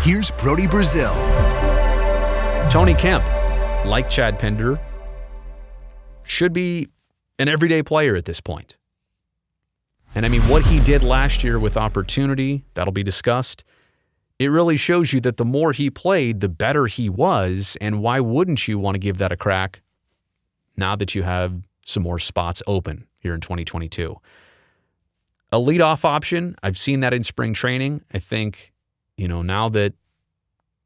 Here's Brody Brazil. Tony Kemp, like Chad Pinder, should be an everyday player at this point. And I mean, what he did last year with opportunity, that'll be discussed. It really shows you that the more he played, the better he was. And why wouldn't you want to give that a crack now that you have some more spots open here in 2022? A leadoff option, I've seen that in spring training. I think, now that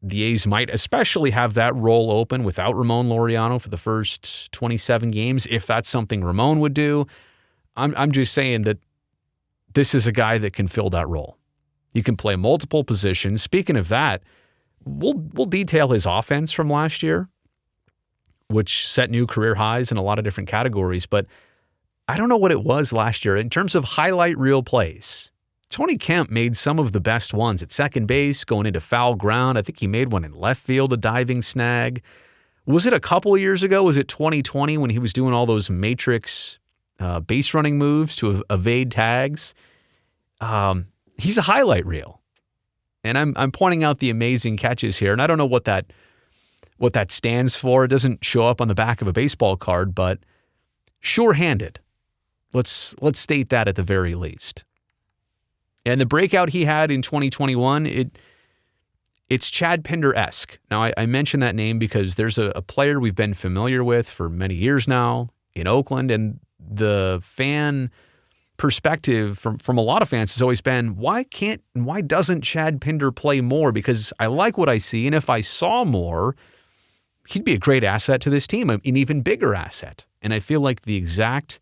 the A's might especially have that role open without Ramon Laureano for the first 27 games, if that's something Ramon would do. I'm just saying that this is a guy that can fill that role. He can play multiple positions. Speaking of that, we'll detail his offense from last year, which set new career highs in a lot of different categories, but I don't know what it was last year. In terms of highlight reel plays, Tony Kemp made some of the best ones at second base, going into foul ground. I think he made one in left field, a diving snag. Was it a couple of years ago? Was it 2020 when he was doing all those matrix base running moves to evade tags? He's a highlight reel. And I'm pointing out the amazing catches here. And I don't know what that stands for. It doesn't show up on the back of a baseball card, but sure-handed. Let's state that at the very least. And the breakout he had in 2021, it's Chad Pinder-esque. Now, I mention that name because there's a player we've been familiar with for many years now in Oakland, and the fan perspective from a lot of fans has always been, why doesn't Chad Pinder play more? Because I like what I see, and if I saw more, he'd be a great asset to this team, an even bigger asset. And I feel like the exact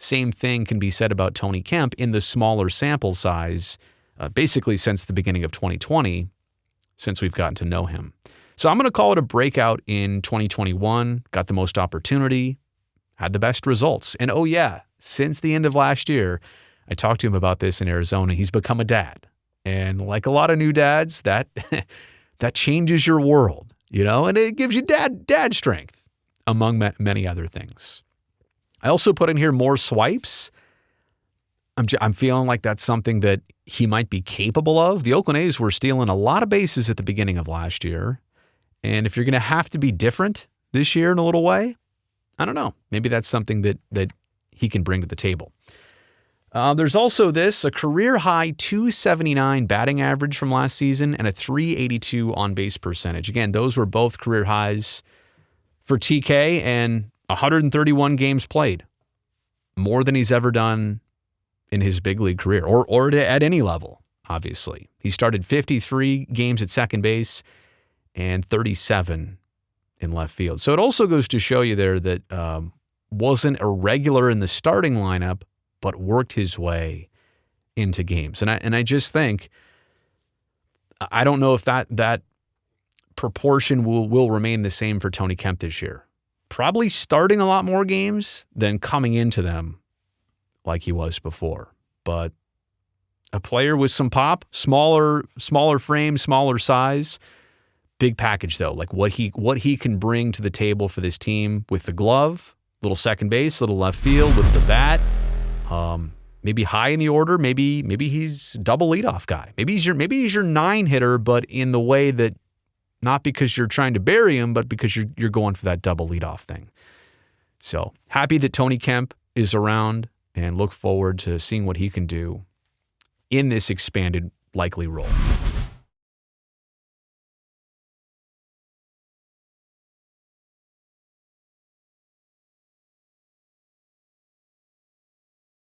same thing can be said about Tony Kemp in the smaller sample size, basically since the beginning of 2020, since we've gotten to know him. So I'm going to call it a breakout in 2021, got the most opportunity, had the best results. And oh yeah, since the end of last year, I talked to him about this in Arizona, he's become a dad. And like a lot of new dads, that changes your world, and it gives you dad strength, among many other things. I also put in here more swipes. I'm feeling like that's something that he might be capable of. The Oakland A's were stealing a lot of bases at the beginning of last year. And if you're going to have to be different this year in a little way, I don't know. Maybe that's something that he can bring to the table. There's also a career-high 279 batting average from last season and a 382 on-base percentage. Again, those were both career highs for TK, and 131 games played, more than he's ever done in his big league career or at any level, obviously. He started 53 games at second base and 37 in left field. So it also goes to show you there that wasn't a regular in the starting lineup, but worked his way into games. And I just think, I don't know if that proportion will remain the same for Tony Kemp this year. Probably starting a lot more games than coming into them like he was before. But a player with some pop, smaller frame, smaller size, big package though. Like what he can bring to the table for this team with the glove, little second base, little left field with the bat. Maybe high in the order. Maybe he's double leadoff guy. Maybe he's your 9 hitter, but in the way that, not because you're trying to bury him, but because you're going for that double leadoff thing. So happy that Tony Kemp is around and look forward to seeing what he can do in this expanded likely role.